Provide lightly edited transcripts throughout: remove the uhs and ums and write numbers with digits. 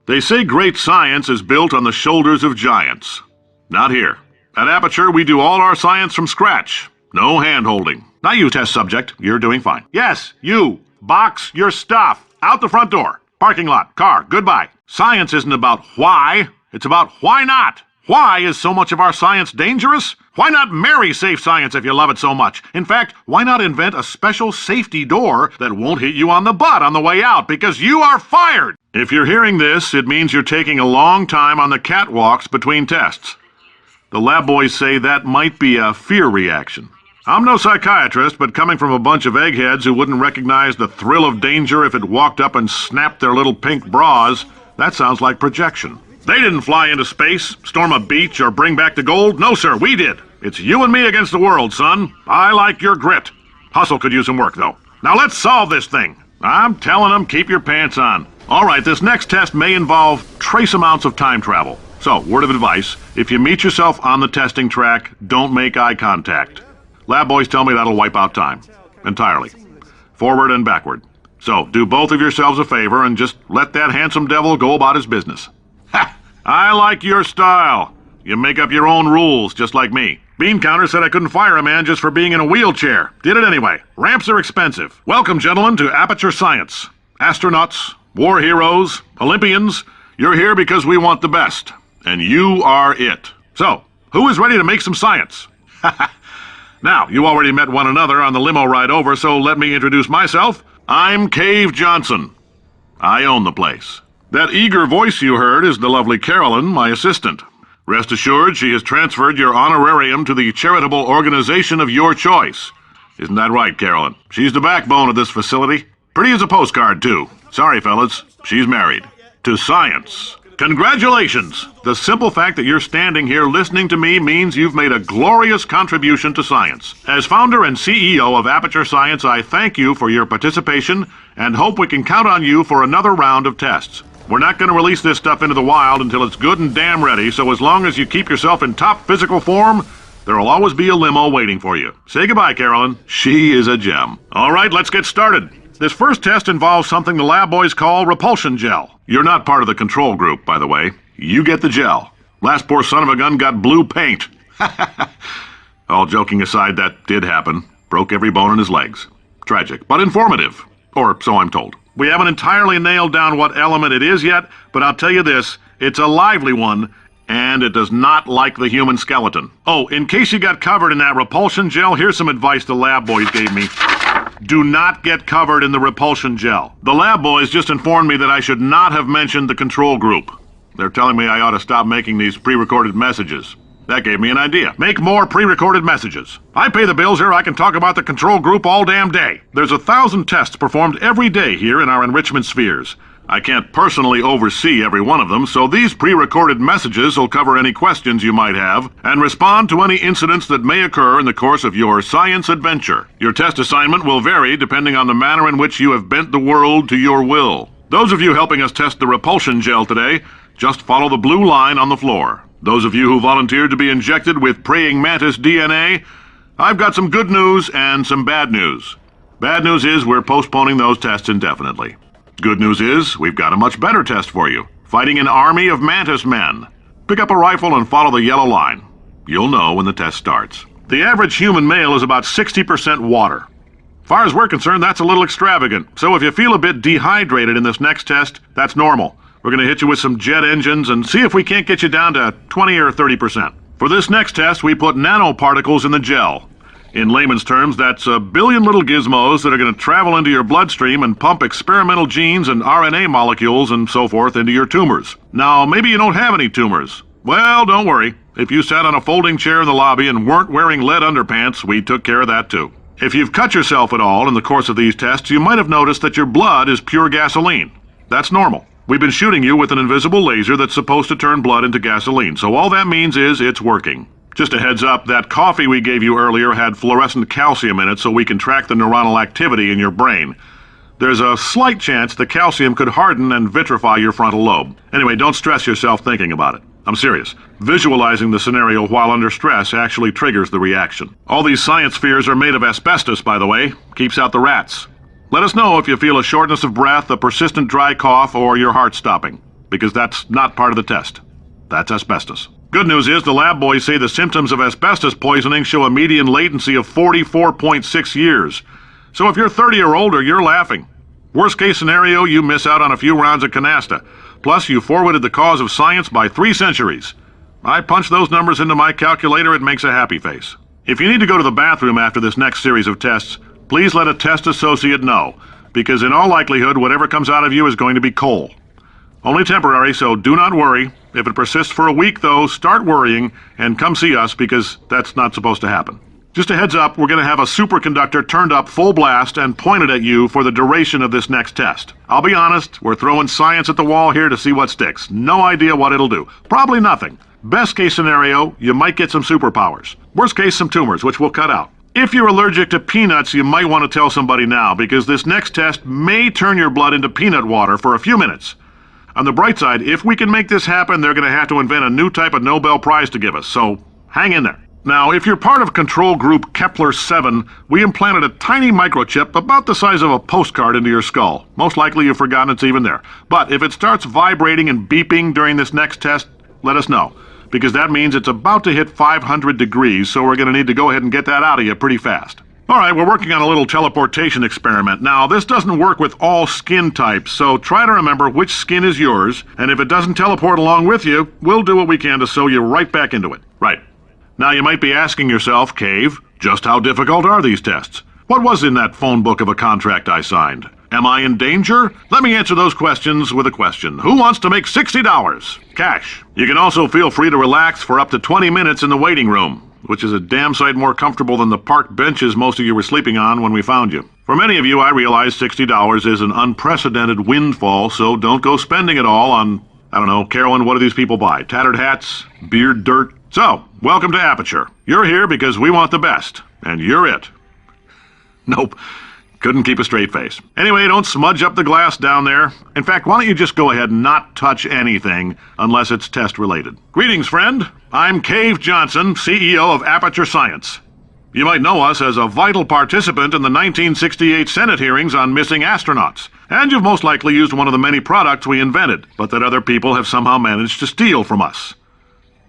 They say great science is built on the shoulders of giants. Not here. At Aperture, we do all our science from scratch. No hand-holding. Not you, test subject. You're doing fine. Yes, you. Box your stuff. Out the front door. Parking lot. Car. Goodbye. Science isn't about why. It's about why not. Why is so much of our science dangerous? Why not marry safe science if you love it so much? In fact, why not invent a special safety door that won't hit you on the butt on the way out because you are fired? If you're hearing this, it means you're taking a long time on the catwalks between tests. The lab boys say that might be a fear reaction. I'm no psychiatrist, but coming from a bunch of eggheads who wouldn't recognize the thrill of danger if it walked up and snapped their little pink bras, that sounds like projection. They didn't fly into space, storm a beach, or bring back the gold. No, sir, we did. It's you and me against the world, son. I like your grit. Hustle could use some work, though. Now let's solve this thing. I'm telling them, keep your pants on. All right, this next test may involve trace amounts of time travel. So, word of advice, if you meet yourself on the testing track, don't make eye contact. Lab boys tell me that'll wipe out time. Entirely. Forward and backward. So, do both of yourselves a favor and just let that handsome devil go about his business. Ha! I like your style. You make up your own rules, just like me. Bean Counter said I couldn't fire a man just for being in a wheelchair. Did it anyway. Ramps are expensive. Welcome, gentlemen, to Aperture Science. Astronauts, war heroes, Olympians, you're here because we want the best. And you are it. So, who is ready to make some science? Now, you already met one another on the limo ride over, so let me introduce myself. I'm Cave Johnson. I own the place. That eager voice you heard is the lovely Carolyn, my assistant. Rest assured, she has transferred your honorarium to the charitable organization of your choice. Isn't that right, Carolyn? She's the backbone of this facility. Pretty as a postcard, too. Sorry, fellas. She's married. To science. Congratulations! The simple fact that you're standing here listening to me means you've made a glorious contribution to science. As founder and CEO of Aperture Science, I thank you for your participation and hope we can count on you for another round of tests. We're not going to release this stuff into the wild until it's good and damn ready, so as long as you keep yourself in top physical form, there'll always be a limo waiting for you. Say goodbye, Carolyn. She is a gem. All right, let's get started. This first test involves something the lab boys call repulsion gel. You're not part of the control group, by the way. You get the gel. Last poor son of a gun got blue paint. All joking aside, that did happen. Broke every bone in his legs. Tragic, but informative. Or so I'm told. We haven't entirely nailed down what element it is yet, but I'll tell you this, it's a lively one, and it does not like the human skeleton. Oh, in case you got covered in that repulsion gel, here's some advice the lab boys gave me. Do not get covered in the repulsion gel. The lab boys just informed me that I should not have mentioned the control group. They're telling me I ought to stop making these pre-recorded messages. That gave me an idea. Make more pre-recorded messages. I pay the bills here, I can talk about the control group all damn day. There's 1,000 tests performed every day here in our enrichment spheres. I can't personally oversee every one of them, so these pre-recorded messages will cover any questions you might have and respond to any incidents that may occur in the course of your science adventure. Your test assignment will vary depending on the manner in which you have bent the world to your will. Those of you helping us test the repulsion gel today, just follow the blue line on the floor. Those of you who volunteered to be injected with praying mantis DNA, I've got some good news and some bad news. Bad news is we're postponing those tests indefinitely. Good news is, we've got a much better test for you. Fighting an army of mantis men. Pick up a rifle and follow the yellow line. You'll know when the test starts. The average human male is about 60% water. As far as we're concerned, that's a little extravagant. So if you feel a bit dehydrated in this next test, that's normal. We're going to hit you with some jet engines and see if we can't get you down to 20 or 30%. For this next test, we put nanoparticles in the gel. In layman's terms, that's a billion little gizmos that are going to travel into your bloodstream and pump experimental genes and RNA molecules and so forth into your tumors. Now, maybe you don't have any tumors. Well, don't worry. If you sat on a folding chair in the lobby and weren't wearing lead underpants, we took care of that too. If you've cut yourself at all in the course of these tests, you might have noticed that your blood is pure gasoline. That's normal. We've been shooting you with an invisible laser that's supposed to turn blood into gasoline, so all that means is it's working. Just a heads up, that coffee we gave you earlier had fluorescent calcium in it so we can track the neuronal activity in your brain. There's a slight chance the calcium could harden and vitrify your frontal lobe. Anyway, don't stress yourself thinking about it. I'm serious. Visualizing the scenario while under stress actually triggers the reaction. All these science spheres are made of asbestos, by the way. Keeps out the rats. Let us know if you feel a shortness of breath, a persistent dry cough, or your heart stopping. because that's not part of the test. That's asbestos. Good news is the lab boys say the symptoms of asbestos poisoning show a median latency of 44.6 years. So if you're 30 or older, you're laughing. Worst case scenario, you miss out on a few rounds of canasta. Plus, you forwarded the cause of science by 3 centuries. I punch those numbers into my calculator, it makes a happy face. If you need to go to the bathroom after this next series of tests, please let a test associate know, because in all likelihood, whatever comes out of you is going to be coal. Only temporary, so do not worry. If it persists for a week, though, start worrying and come see us, because that's not supposed to happen. Just a heads up, we're going to have a superconductor turned up full blast and pointed at you for the duration of this next test. I'll be honest, we're throwing science at the wall here to see what sticks. No idea what it'll do. Probably nothing. Best case scenario, you might get some superpowers. Worst case, some tumors, which we'll cut out. If you're allergic to peanuts, you might want to tell somebody now, because this next test may turn your blood into peanut water for a few minutes. On the bright side, if we can make this happen, they're going to have to invent a new type of Nobel Prize to give us, so hang in there. Now, if you're part of control group Kepler-7, we implanted a tiny microchip about the size of a postcard into your skull. Most likely you've forgotten it's even there. But if it starts vibrating and beeping during this next test, let us know, because that means it's about to hit 500 degrees, so we're going to need to go ahead and get that out of you pretty fast. All right, we're working on a little teleportation experiment. Now, this doesn't work with all skin types, so try to remember which skin is yours, and if it doesn't teleport along with you, we'll do what we can to sew you right back into it. Right. Now, you might be asking yourself, Cave, just how difficult are these tests? What was in that phone book of a contract I signed? Am I in danger? Let me answer those questions with a question. Who wants to make $60? Cash. You can also feel free to relax for up to 20 minutes in the waiting room, which is a damn sight more comfortable than the park benches most of you were sleeping on when we found you. For many of you, I realize $60 is an unprecedented windfall, so don't go spending it all on, I don't know, Carolyn, what do these people buy? Tattered hats? Beard dirt? So, welcome to Aperture. You're here because we want the best, and you're it. Nope. Couldn't keep a straight face. Anyway, don't smudge up the glass down there. In fact, why don't you just go ahead and not touch anything unless it's test-related. Greetings, friend. I'm Cave Johnson, CEO of Aperture Science. You might know us as a vital participant in the 1968 Senate hearings on missing astronauts. And you've most likely used one of the many products we invented, but that other people have somehow managed to steal from us.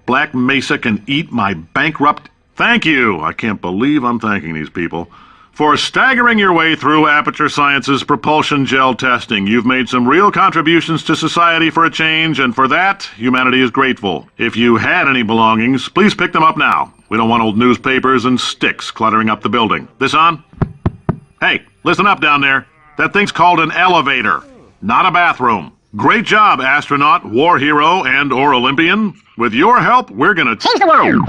Black Mesa can eat my bankrupt... Thank you. I can't believe I'm thanking these people. For staggering your way through Aperture Science's propulsion gel testing. You've made some real contributions to society for a change, and for that, humanity is grateful. If you had any belongings, please pick them up now. We don't want old newspapers and sticks cluttering up the building. This on? Hey, listen up down there. That thing's called an elevator, not a bathroom. Great job, astronaut, war hero, and/or Olympian. With your help, we're gonna change the world.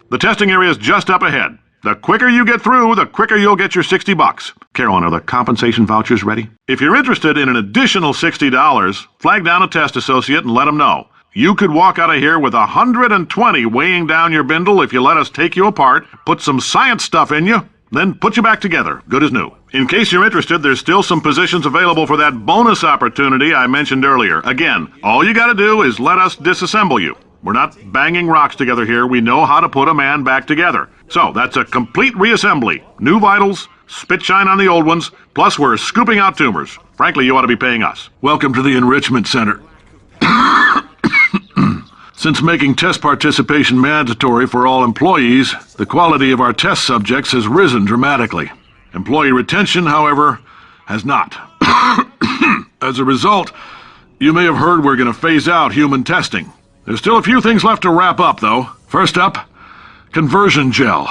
The testing area is just up ahead. The quicker you get through, the quicker you'll get your $60. Carolyn, are the compensation vouchers ready? If you're interested in an additional $60, flag down a test associate and let them know. You could walk out of here with 120 weighing down your bindle if you let us take you apart, put some science stuff in you, then put you back together, good as new. In case you're interested, there's still some positions available for that bonus opportunity I mentioned earlier. Again, all you gotta do is let us disassemble you. We're not banging rocks together here. We know how to put a man back together. So, that's a complete reassembly. New vitals, spit shine on the old ones, plus we're scooping out tumors. Frankly, you ought to be paying us. Welcome to the Enrichment Center. Since making test participation mandatory for all employees, the quality of our test subjects has risen dramatically. Employee retention, however, has not. As a result, you may have heard we're going to phase out human testing. There's still a few things left to wrap up, though. First up, conversion gel.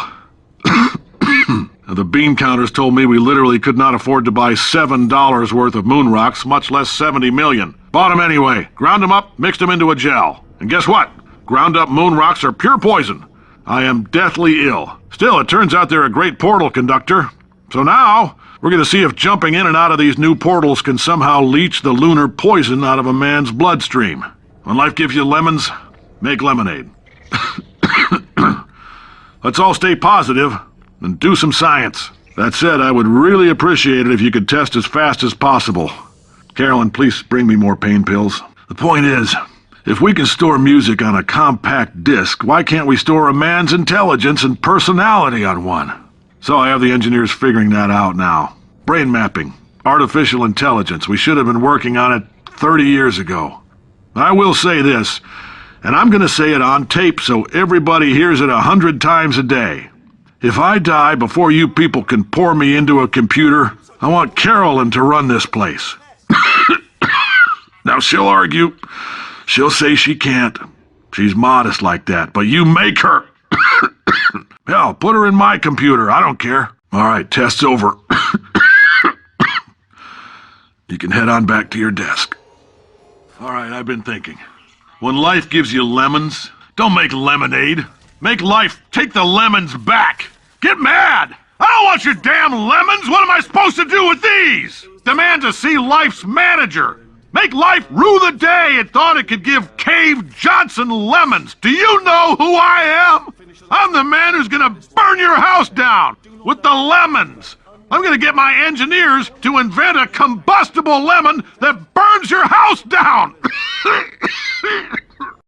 The bean counters told me we literally could not afford to buy $7 worth of moon rocks, much less 70 million. Bought them anyway, ground them up, mixed them into a gel. And guess what? Ground up moon rocks are pure poison. I am deathly ill. Still, it turns out they're a great portal conductor. So now, we're going to see if jumping in and out of these new portals can somehow leach the lunar poison out of a man's bloodstream. When life gives you lemons, make lemonade. Let's all stay positive and do some science. That said, I would really appreciate it if you could test as fast as possible. Carolyn, please bring me more pain pills. The point is, if we can store music on a compact disc, why can't we store a man's intelligence and personality on one? So I have the engineers figuring that out now. Brain mapping, artificial intelligence. We should have been working on it 30 years ago. I will say this, and I'm going to say it on tape so everybody hears it 100 times a day. If I die before you people can pour me into a computer, I want Carolyn to run this place. Now, she'll argue. She'll say she can't. She's modest like that, but you make her. Hell, put her in my computer. I don't care. All right, test's over. You can head on back to your desk. All right, I've been thinking. When life gives you lemons, don't make lemonade. Make life take the lemons back. Get mad! I don't want your damn lemons! What am I supposed to do with these? Demand to see life's manager. Make life rue the day it thought it could give Cave Johnson lemons. Do you know who I am? I'm the man who's gonna burn your house down with the lemons. I'm gonna get my engineers to invent a combustible lemon that burns your house down.